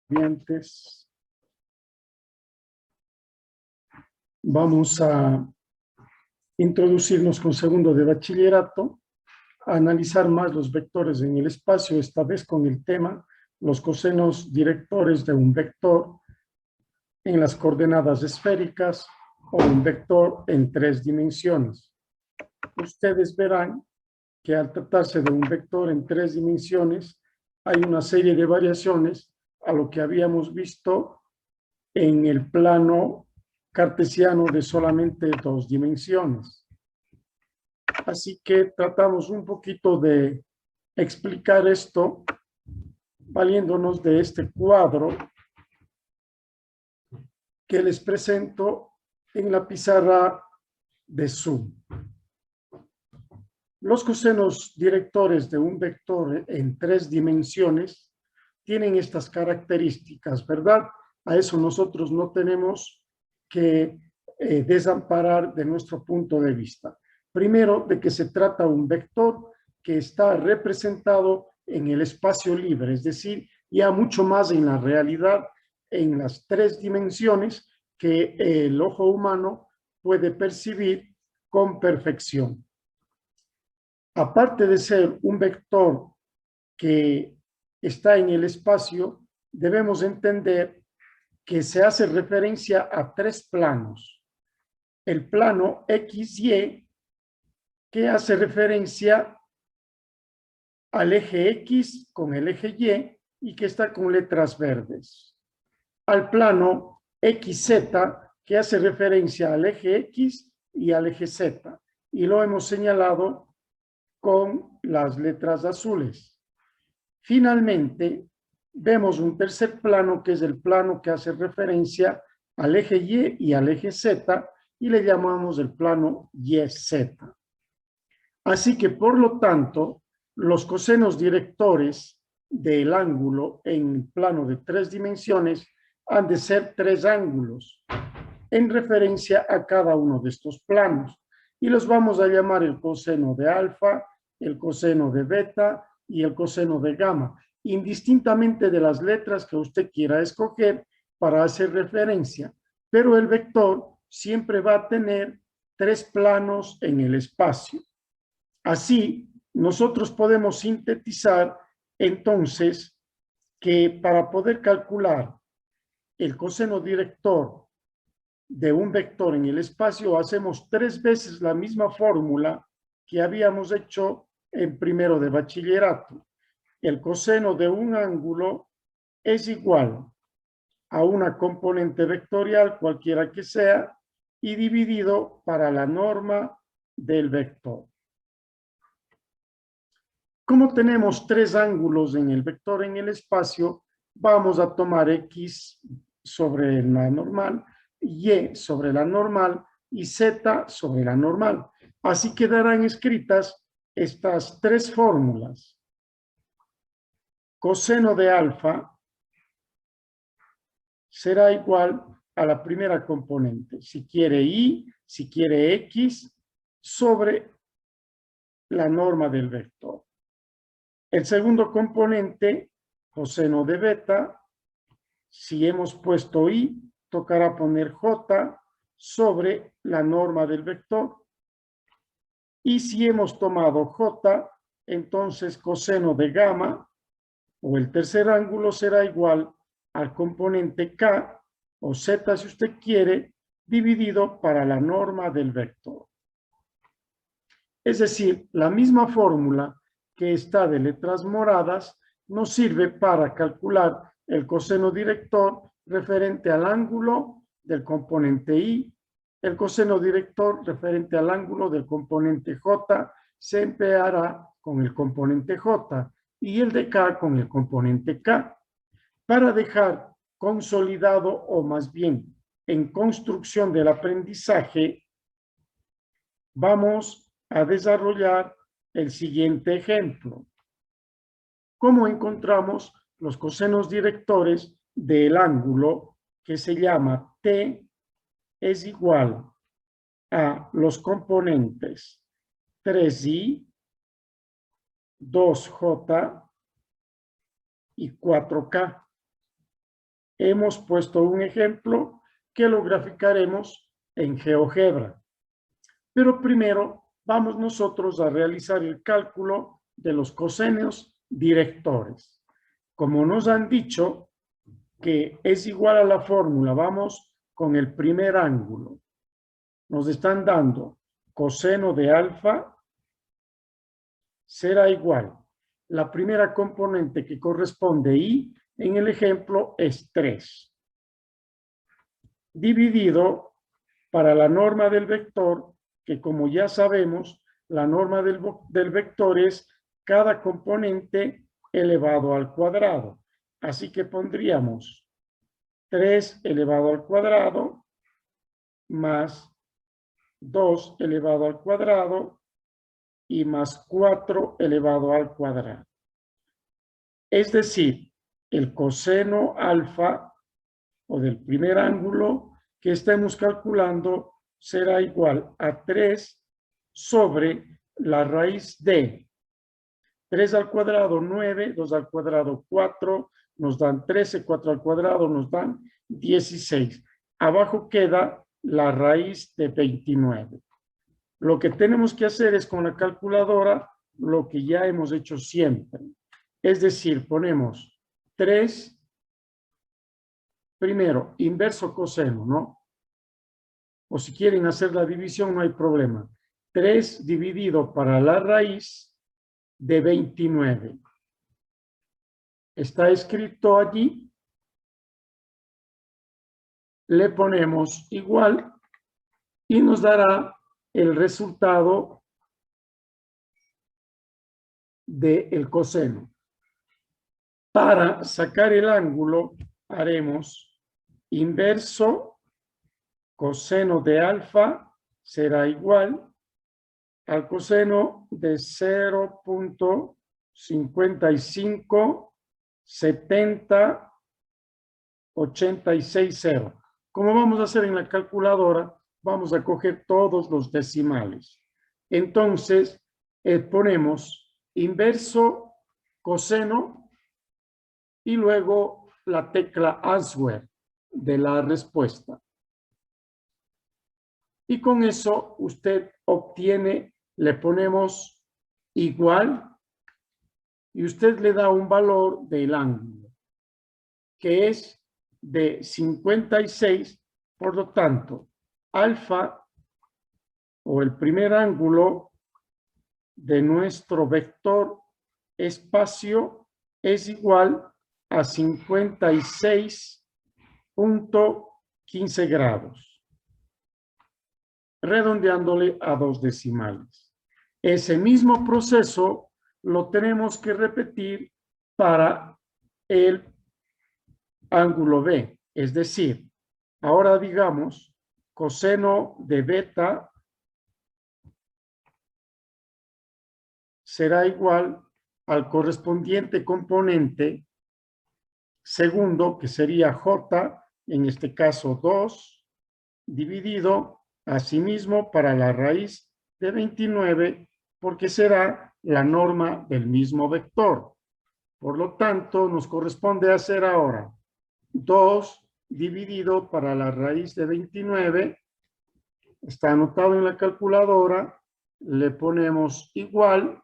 estudiantes, vamos a introducirnos con segundo de bachillerato, a analizar más los vectores en el espacio, esta vez con el tema los cosenos directores de un vector en las coordenadas esféricas o un vector en 3 dimensiones. Ustedes verán que al tratarse de un vector en 3 dimensiones, hay una serie de variaciones a lo que habíamos visto en el plano cartesiano de solamente 2 dimensiones. Así que tratamos un poquito de explicar esto valiéndonos de este cuadro que les presento en la pizarra de Zoom. Los cosenos directores de un vector en 3 dimensiones tienen estas características, ¿verdad? A eso nosotros no tenemos que desamparar de nuestro punto de vista. Primero, de que se trata de un vector que está representado en el espacio libre, es decir, ya mucho más en la realidad, en las 3 dimensiones que el ojo humano puede percibir con perfección. Aparte de ser un vector que está en el espacio, debemos entender que se hace referencia a 3 planos. El plano XY, que hace referencia al eje X con el eje Y y que está con letras verdes. Al plano XZ, que hace referencia al eje X y al eje Z. Y lo hemos señalado con las letras azules. Finalmente, vemos un tercer plano que es el plano que hace referencia al eje Y y al eje Z y le llamamos el plano YZ. Así que, por lo tanto, los cosenos directores del ángulo en plano de 3 dimensiones han de ser 3 ángulos en referencia a cada uno de estos planos. Y los vamos a llamar el coseno de alfa, el coseno de beta y el coseno de gamma, indistintamente de las letras que usted quiera escoger para hacer referencia. Pero el vector siempre va a tener 3 planos en el espacio. Así, nosotros podemos sintetizar entonces que para poder calcular el coseno director de un vector en el espacio, hacemos 3 veces la misma fórmula que habíamos hecho en primero de bachillerato. El coseno de un ángulo es igual a una componente vectorial, cualquiera que sea, y dividido para la norma del vector. Como tenemos 3 ángulos en el vector en el espacio, vamos a tomar X sobre la normal, Y sobre la normal y Z sobre la normal. Así quedarán escritas estas 3 fórmulas. Coseno de alfa será igual a la primera componente, si quiere Y, si quiere X, sobre la norma del vector. El segundo componente, coseno de beta, si hemos puesto Y, tocará poner J sobre la norma del vector. Y si hemos tomado J, entonces coseno de gamma, o el tercer ángulo, será igual al componente K, o Z si usted quiere, dividido para la norma del vector. Es decir, la misma fórmula que está de letras moradas nos sirve para calcular el coseno director referente al ángulo del componente Y. El coseno director referente al ángulo del componente J se empleará con el componente J y el de K con el componente K. Para dejar consolidado, o más bien en construcción del aprendizaje, vamos a desarrollar el siguiente ejemplo. ¿Cómo encontramos los cosenos directores del ángulo que se llama T es igual a los componentes 3i, 2j y 4k? hemos puesto un ejemplo que lo graficaremos en GeoGebra. Pero primero vamos nosotros a realizar el cálculo de los cosenios directores. Como nos han dicho que es igual a la fórmula, vamos con el primer ángulo. Nos están dando coseno de alfa será igual. La primera componente que corresponde y en el ejemplo es 3. Dividido para la norma del vector, que como ya sabemos, la norma del vector es cada componente elevado al cuadrado. Así que pondríamos 3 elevado al cuadrado más 2 elevado al cuadrado y más 4 elevado al cuadrado. Es decir, el coseno alfa o del primer ángulo que estemos calculando será igual a 3 sobre la raíz de 3 al cuadrado 9, 2 al cuadrado 4, nos dan 13, 4 al cuadrado nos dan 16. Abajo queda la raíz de 29. Lo que tenemos que hacer es con la calculadora lo que ya hemos hecho siempre. Es decir, ponemos 3, primero, inverso coseno, ¿no? O si quieren hacer la división, no hay problema. 3 dividido para la raíz de 29. Está escrito allí. Le ponemos igual y nos dará el resultado del coseno. Para sacar el ángulo haremos inverso coseno de alfa será igual al coseno de 0.557086. Como vamos a hacer en la calculadora, vamos a coger todos los decimales. Entonces, ponemos inverso coseno y luego la tecla answer de la respuesta. Y con eso usted obtiene, le ponemos igual y usted le da un valor del ángulo, que es de 56, por lo tanto, alfa o el primer ángulo de nuestro vector espacio es igual a 56.15 grados. Redondeándole a 2 decimales. Ese mismo proceso lo tenemos que repetir para el ángulo B. Es decir, ahora digamos, coseno de beta será igual al correspondiente componente segundo, que sería J, en este caso 2, dividido asimismo para la raíz de 29, porque será la norma del mismo vector. Por lo tanto, nos corresponde hacer ahora 2 dividido para la raíz de 29, está anotado en la calculadora, le ponemos igual,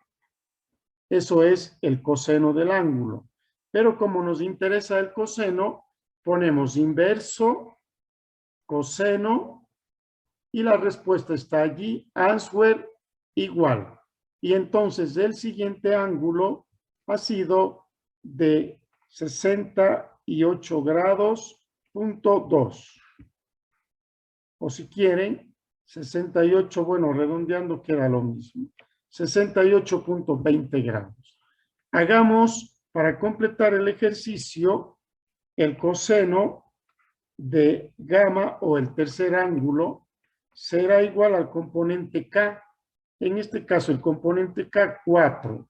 eso es el coseno del ángulo. Pero como nos interesa el coseno, ponemos inverso, coseno, y la respuesta está allí, answer igual. Y entonces el siguiente ángulo ha sido de 68 grados, punto 2. O si quieren, 68, bueno, redondeando queda lo mismo. 68.20 grados. Hagamos, para completar el ejercicio, el coseno de gamma o el tercer ángulo será igual al componente K. En este caso, el componente K, 4.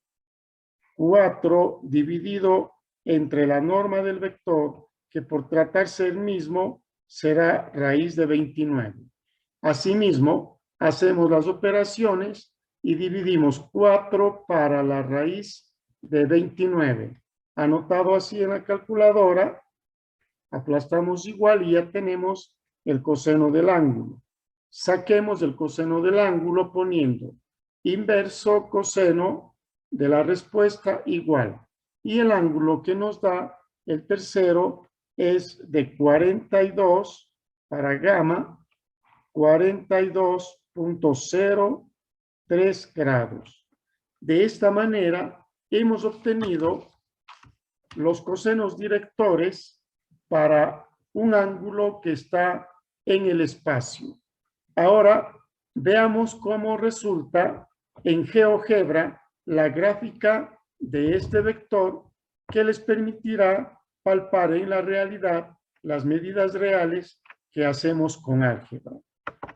4 dividido entre la norma del vector, que por tratarse el mismo, será raíz de 29. Asimismo, hacemos las operaciones y dividimos 4 para la raíz de 29. Anotado así en la calculadora, Aplastamos igual y ya tenemos el coseno del ángulo. Saquemos el coseno del ángulo poniendo inverso coseno de la respuesta igual. Y el ángulo que nos da el tercero es de 42 para gamma, 42.03 grados. De esta manera hemos obtenido los cosenos directores para un ángulo que está en el espacio. Ahora veamos cómo resulta en GeoGebra la gráfica de este vector que les permitirá palpar en la realidad las medidas reales que hacemos con álgebra.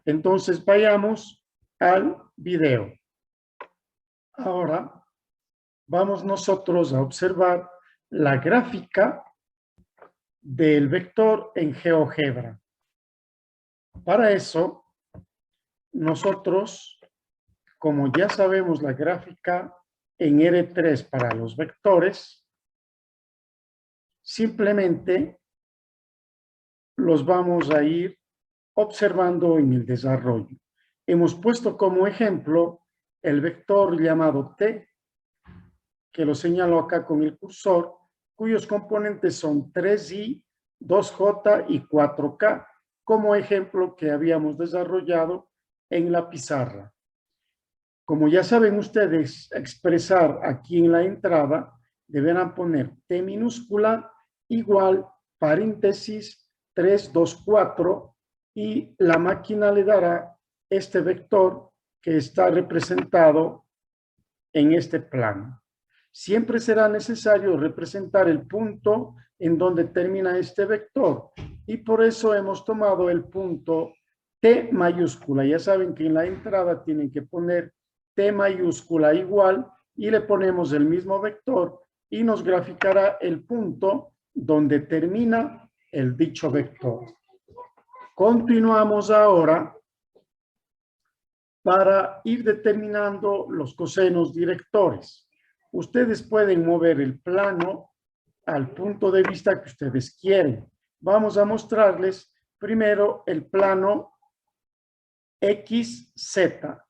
Entonces vayamos al video. Ahora vamos nosotros a observar la gráfica del vector en GeoGebra. Para eso, nosotros, como ya sabemos la gráfica en R3 para los vectores, simplemente los vamos a ir observando en el desarrollo. Hemos puesto como ejemplo el vector llamado T, que lo señalo acá con el cursor, cuyos componentes son 3i, 2j y 4k, como ejemplo que habíamos desarrollado en la pizarra. Como ya saben ustedes expresar aquí en la entrada, deberán poner T minúscula igual paréntesis 324 y la máquina le dará este vector que está representado en este plano. Siempre será necesario representar el punto en donde termina este vector y por eso hemos tomado el punto T mayúscula. Ya saben que en la entrada tienen que poner T mayúscula igual y le ponemos el mismo vector y nos graficará el punto donde termina el dicho vector. Continuamos ahora para ir determinando los cosenos directores. Ustedes pueden mover el plano al punto de vista que ustedes quieren. Vamos a mostrarles primero el plano X, Z,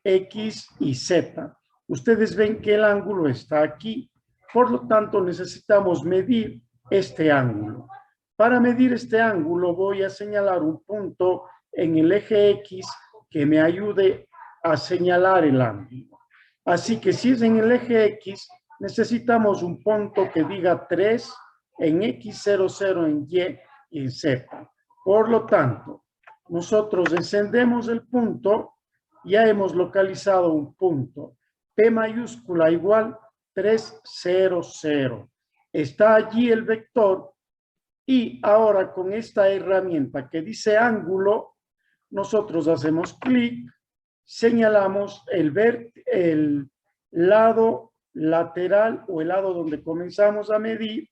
X y Z. Ustedes ven que el ángulo está aquí, por lo tanto necesitamos medir este ángulo. Para medir este ángulo voy a señalar un punto en el eje X que me ayude a señalar el ángulo. Así que si es en el eje X, necesitamos un punto que diga 3 en X, 0, 0 en Y y en Z. Por lo tanto, nosotros encendemos el punto, ya hemos localizado un punto. P mayúscula igual 3, 0, 0. Está allí el vector y ahora con esta herramienta que dice ángulo, nosotros hacemos clic, señalamos el lado lateral o el lado donde comenzamos a medir,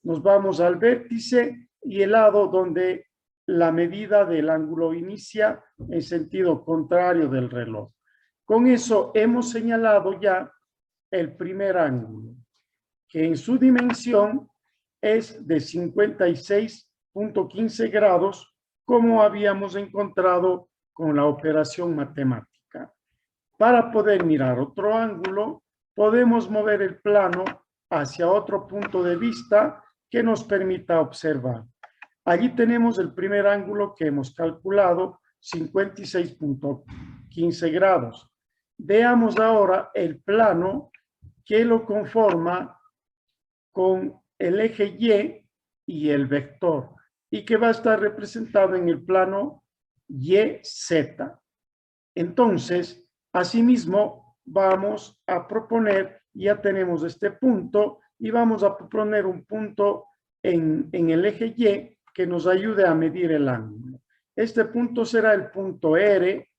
nos vamos al vértice y el lado donde la medida del ángulo inicia en sentido contrario del reloj. Con eso hemos señalado ya el primer ángulo, que en su dimensión es de 56.15 grados, como habíamos encontrado con la operación matemática. Para poder mirar otro ángulo, podemos mover el plano hacia otro punto de vista que nos permita observar. Allí tenemos el primer ángulo que hemos calculado, 56.15 grados. Veamos ahora el plano que lo conforma con el eje Y el vector y que va a estar representado en el plano YZ. Entonces, asimismo, vamos a proponer, ya tenemos este punto y vamos a proponer un punto en el eje Y que nos ayude a medir el ángulo. Este punto será el punto R,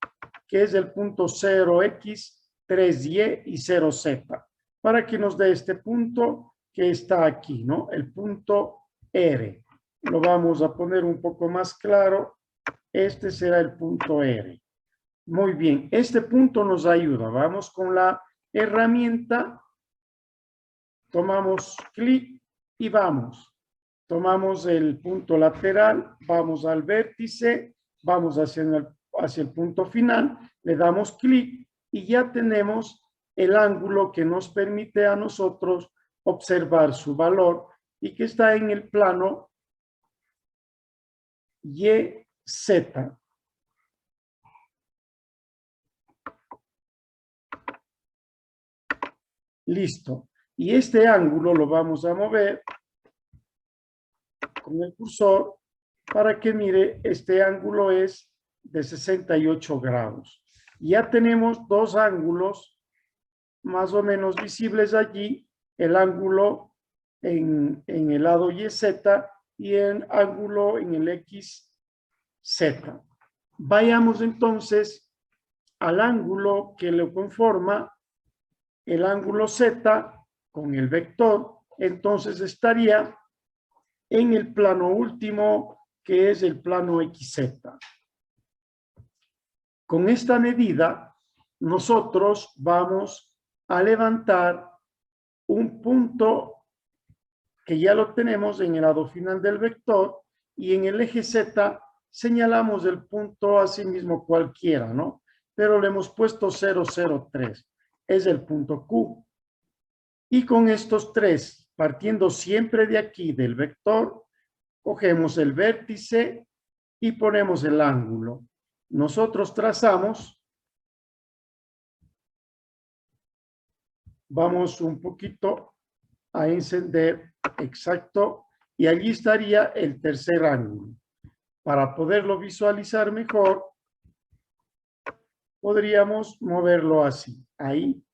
que es el punto 0X, 3Y y 0Z, para que nos dé este punto que está aquí, ¿no? El punto R. Lo vamos a poner un poco más claro. Este será el punto R. Muy bien, este punto nos ayuda. Vamos con la herramienta, tomamos clic y vamos. tomamos el punto lateral, vamos al vértice, vamos hacia el punto final, le damos clic y ya tenemos el ángulo que nos permite a nosotros observar su valor y que está en el plano YZ. Listo. Y este ángulo lo vamos a mover con el cursor para que mire, este ángulo es de 68 grados. Ya tenemos dos ángulos más o menos visibles allí, el ángulo en el lado YZ y el ángulo en el XZ. Vayamos entonces al ángulo que lo conforma, el ángulo Z con el vector, entonces estaría en el plano último, que es el plano XZ. Con esta medida, nosotros vamos a levantar un punto que ya lo tenemos en el lado final del vector y en el eje Z señalamos el punto así mismo cualquiera, ¿no? Pero le hemos puesto 003, es el punto Q. Y con estos tres, partiendo siempre de aquí del vector, cogemos el vértice y ponemos el ángulo. Nosotros trazamos, vamos un poquito a encender, exacto, y allí estaría el tercer ángulo. Para poderlo visualizar mejor, podríamos moverlo así. Ahí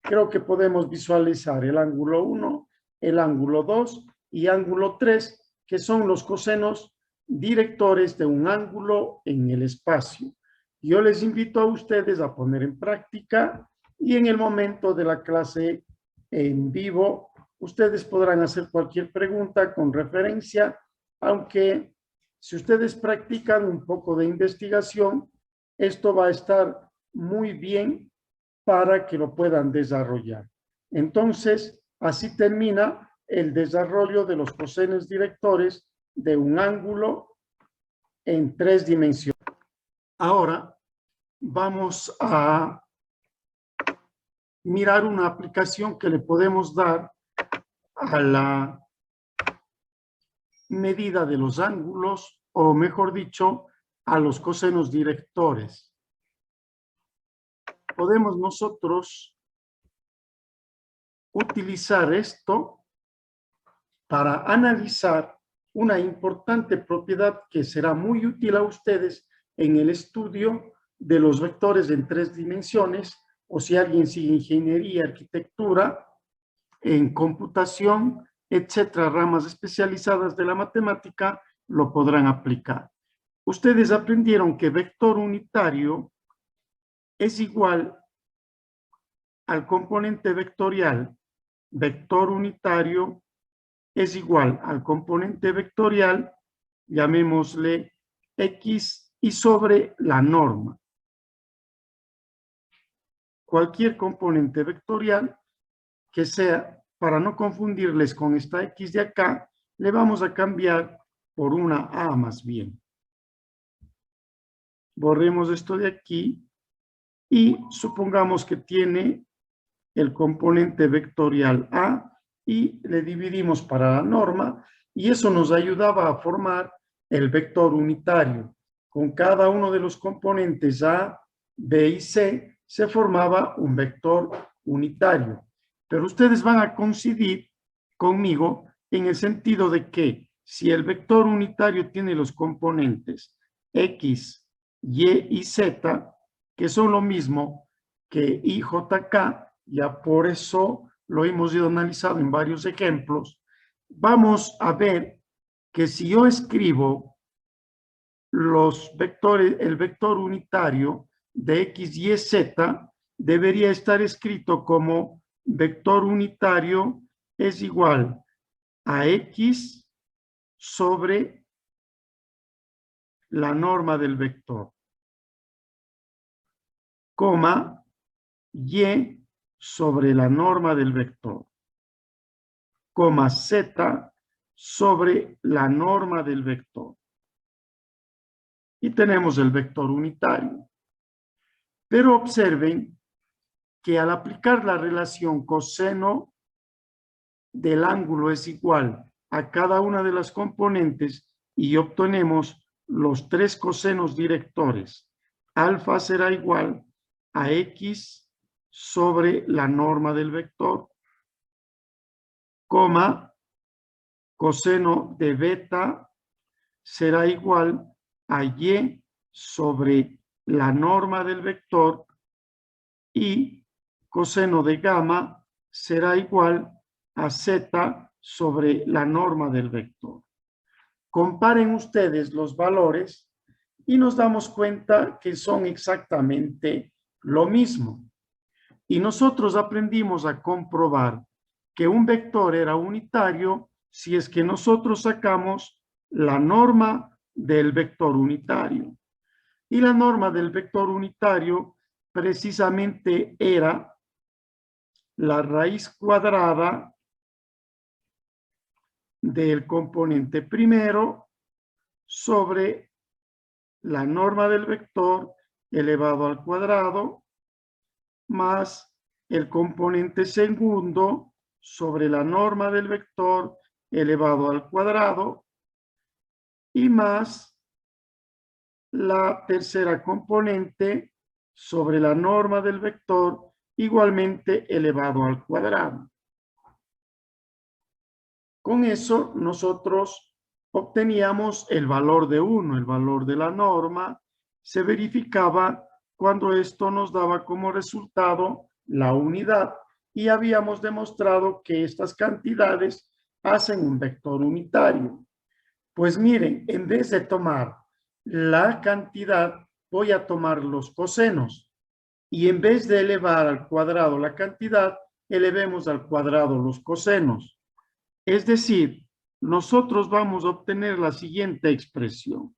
creo que podemos visualizar el ángulo 1, el ángulo 2 y ángulo 3, que son los cosenos directores de un ángulo en el espacio. Yo les invito a ustedes a poner en práctica y en el momento de la clase en vivo, ustedes podrán hacer cualquier pregunta con referencia, aunque si ustedes practican un poco de investigación, esto va a estar muy bien para que lo puedan desarrollar. Entonces, así termina el desarrollo de los cosenos directores de un ángulo en 3 dimensiones. Ahora vamos a mirar una aplicación que le podemos dar a la medida de los ángulos, o mejor dicho, a los cosenos directores. Podemos nosotros utilizar esto para analizar una importante propiedad que será muy útil a ustedes en el estudio de los vectores en 3 dimensiones, o si alguien sigue ingeniería, arquitectura, en computación, etcétera, ramas especializadas de la matemática, lo podrán aplicar. Ustedes aprendieron que vector unitario es igual al componente vectorial. Vector unitario es igual al componente vectorial, llamémosle X, y sobre la norma. Cualquier componente vectorial que sea, para no confundirles con esta X de acá, le vamos a cambiar por una A más bien. Borremos esto de aquí y supongamos que tiene el componente vectorial A y le dividimos para la norma, y eso nos ayudaba a formar el vector unitario. Con cada uno de los componentes A, B y C se formaba un vector unitario. Pero ustedes van a coincidir conmigo en el sentido de que si el vector unitario tiene los componentes X, Y y Z, que son lo mismo que IJK, ya por eso lo hemos ido analizando en varios ejemplos, vamos a ver que si yo escribo los vectores, el vector unitario de X, Y, Z, debería estar escrito como vector unitario es igual a X sobre la norma del vector, coma, Y sobre la norma del vector, coma, Z sobre la norma del vector. Y tenemos el vector unitario. Pero observen que al aplicar la relación coseno del ángulo es igual a cada una de las componentes y obtenemos los tres cosenos directores. Alfa será igual a X sobre la norma del vector, coma, coseno de beta será igual a Y sobre la norma del vector y coseno de gamma será igual a Z sobre la norma del vector. Comparen ustedes los valores y nos damos cuenta que son exactamente lo mismo. Y nosotros aprendimos a comprobar que un vector era unitario si es que nosotros sacamos la norma del vector unitario. Y la norma del vector unitario precisamente era la raíz cuadrada del componente primero sobre la norma del vector elevado al cuadrado más el componente segundo sobre la norma del vector elevado al cuadrado y más la tercera componente sobre la norma del vector igualmente elevado al cuadrado. Con eso nosotros obteníamos el valor de 1, el valor de la norma, se verificaba cuando esto nos daba como resultado la unidad y habíamos demostrado que estas cantidades hacen un vector unitario. Pues miren, en vez de tomar la cantidad, voy a tomar los cosenos y en vez de elevar al cuadrado la cantidad, elevemos al cuadrado los cosenos. Es decir, nosotros vamos a obtener la siguiente expresión,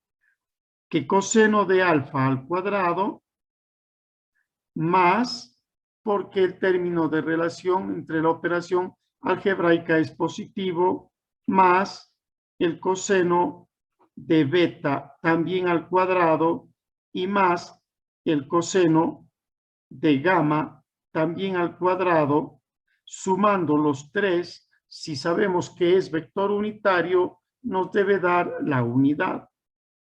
que coseno de alfa al cuadrado más, porque el término de relación entre la operación algebraica es positivo, más el coseno de beta también al cuadrado y más el coseno de gamma también al cuadrado, sumando los tres. Si sabemos que es vector unitario, nos debe dar la unidad.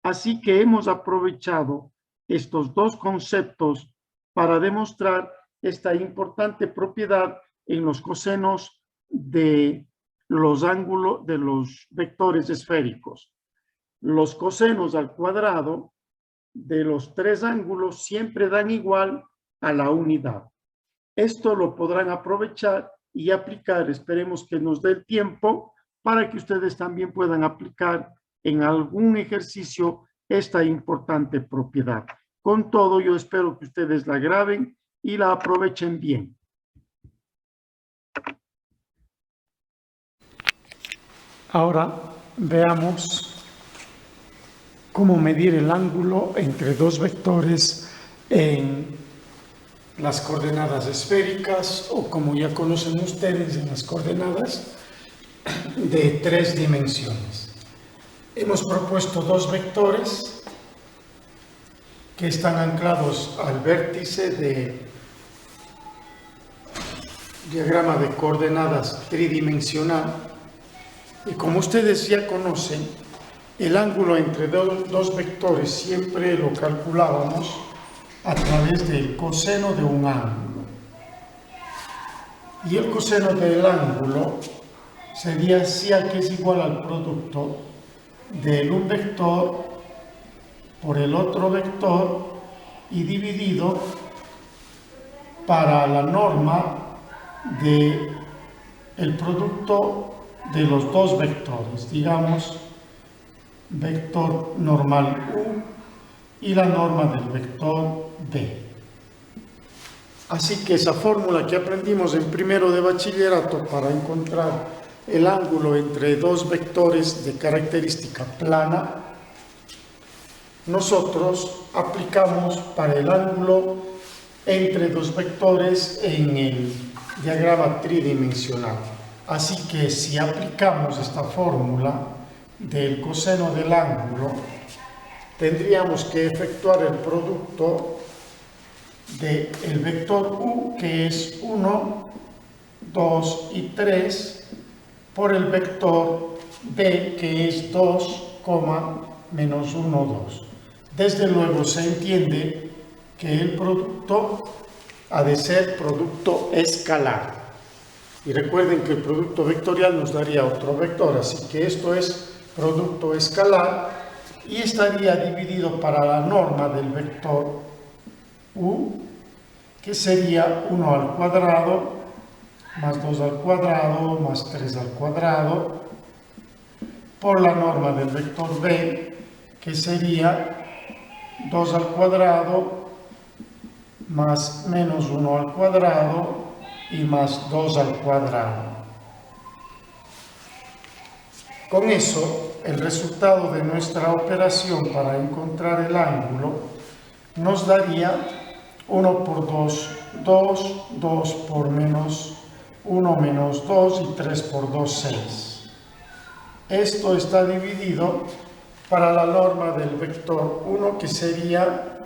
Así que hemos aprovechado estos dos conceptos para demostrar esta importante propiedad en los cosenos de los ángulos de los vectores esféricos. Los cosenos al cuadrado de los tres ángulos siempre dan igual a la unidad. Esto lo podrán aprovechar y aplicar, esperemos que nos dé el tiempo para que ustedes también puedan aplicar en algún ejercicio esta importante propiedad. Con todo, yo espero que ustedes la graben y la aprovechen bien. Ahora veamos cómo medir el ángulo entre dos vectores en las coordenadas esféricas o como ya conocen ustedes en las coordenadas de tres dimensiones. Hemos propuesto dos vectores que están anclados al vértice de diagrama de coordenadas tridimensional y como ustedes ya conocen, el ángulo entre dos vectores siempre lo calculábamos a través del coseno de un ángulo. Y el coseno del ángulo sería psi que es igual al producto de un vector por el otro vector y dividido para la norma del producto de los dos vectores, digamos, vector normal U y la norma del vector B. Así que esa fórmula que aprendimos en primero de bachillerato para encontrar el ángulo entre dos vectores de característica plana, nosotros aplicamos para el ángulo entre dos vectores en el diagrama tridimensional. Así que si aplicamos esta fórmula del coseno del ángulo, tendríamos que efectuar el producto del vector u, que es 1, 2 y 3, por el vector b, que es 2, menos 1, 2. Desde luego se entiende que el producto ha de ser producto escalar. Y recuerden que el producto vectorial nos daría otro vector, así que esto es producto escalar y estaría dividido para la norma del vector u, que sería 1 al cuadrado más 2 al cuadrado más 3 al cuadrado, por la norma del vector b, que sería 2 al cuadrado más menos 1 al cuadrado y más 2 al cuadrado. Con eso, el resultado de nuestra operación para encontrar el ángulo nos daría 1 por 2, 2, 2 por menos 1 menos 2 y 3 por 2, 6. Esto está dividido para la norma del vector 1, que sería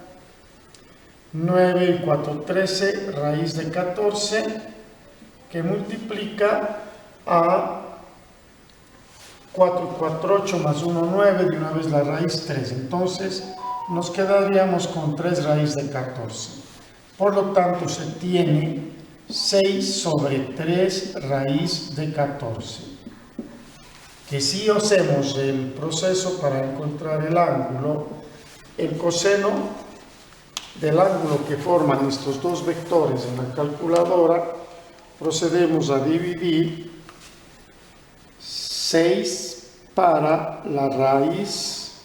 9 y 4, 13, raíz de 14, que multiplica a 4 y 4, 8, más 1, 9, de una vez la raíz 3. Entonces nos quedaríamos con 3 raíz de 14. Por lo tanto, se tiene 6 sobre 3 raíz de 14. Que si hacemos el proceso para encontrar el ángulo, el coseno del ángulo que forman estos dos vectores en la calculadora, procedemos a dividir 6 para la raíz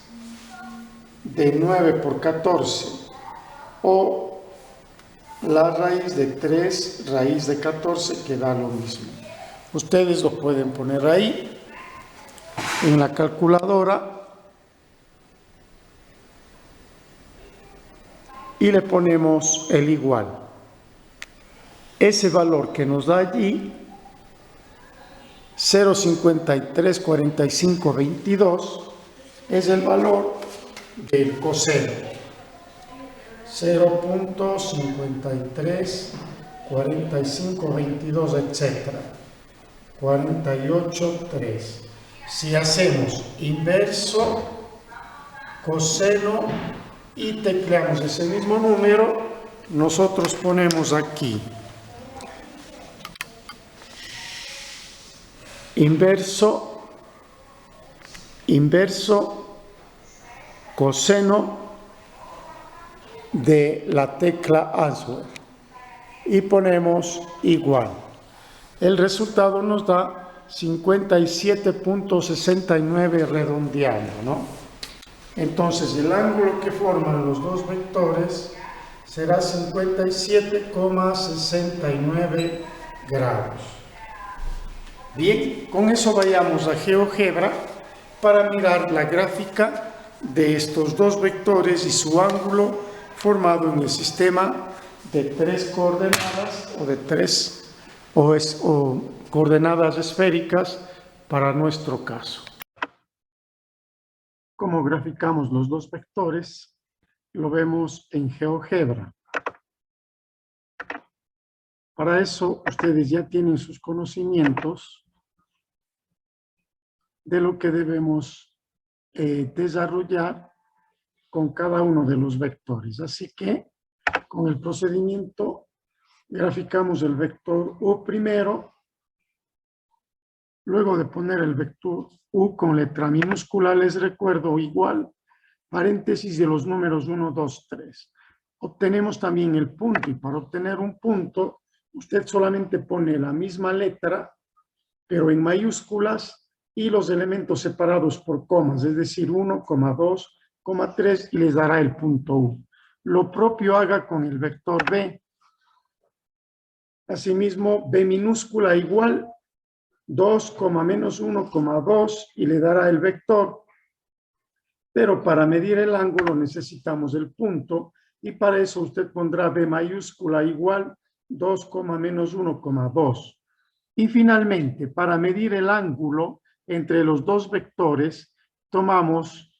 de 9 por 14 o la raíz de 3 raíz de 14, que da lo mismo. Ustedes lo pueden poner ahí en la calculadora y le ponemos el igual. Ese valor que nos da allí, 0,534522, es el valor del coseno. 0.534522, etc. 48,3. Si hacemos inverso, coseno y tecleamos ese mismo número, nosotros ponemos aquí inverso, coseno de la tecla answer y ponemos igual. El resultado nos da 57.69 redondeando, ¿no? Entonces el ángulo que forman los dos vectores será 57,69 grados. Bien, con eso vayamos a GeoGebra para mirar la gráfica de estos dos vectores y su ángulo formado en el sistema de 3 coordenadas o de 3 coordenadas esféricas para nuestro caso. Como graficamos los dos vectores, lo vemos en GeoGebra. Para eso, ustedes ya tienen sus conocimientos de lo que debemos desarrollar con cada uno de los vectores. Así que, con el procedimiento, graficamos el vector U primero. Luego de poner el vector U con letra minúscula, les recuerdo igual, paréntesis de los números 1, 2, 3. Obtenemos también el punto, y para obtener un punto, usted solamente pone la misma letra, pero en mayúsculas y los elementos separados por comas, es decir, 1, 2, 3, y les dará el punto U. Lo propio haga con el vector B. Asimismo, B minúscula igual 2, menos 1, 2, y le dará el vector. Pero para medir el ángulo necesitamos el punto, y para eso usted pondrá B mayúscula igual 2, menos 1, 2. Y finalmente, para medir el ángulo entre los dos vectores, tomamos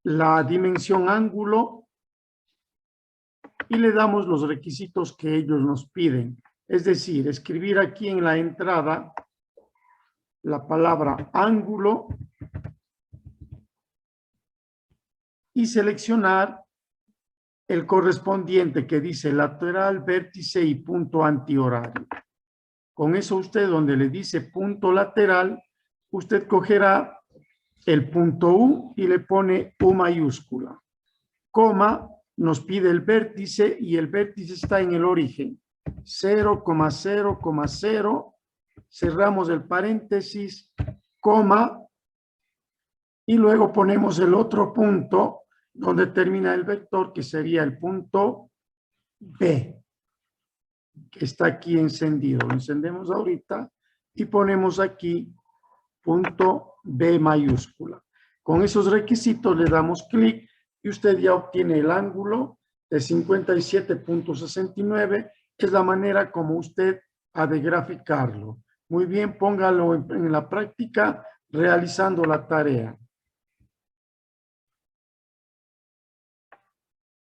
la dimensión ángulo y le damos los requisitos que ellos nos piden. Es decir, escribir aquí en la entrada la palabra ángulo y seleccionar el correspondiente que dice lateral, vértice y punto antihorario. Con eso usted, donde le dice punto lateral, usted cogerá el punto U y le pone U mayúscula. Coma, nos pide el vértice y el vértice está en el origen. 0,0,0, cerramos el paréntesis, coma, y luego ponemos el otro punto donde termina el vector, que sería el punto B, que está aquí encendido. Lo encendemos ahorita y ponemos aquí punto B mayúscula. Con esos requisitos le damos clic y usted ya obtiene el ángulo de 57.69. Es la manera como usted ha de graficarlo. Muy bien, póngalo en la práctica realizando la tarea.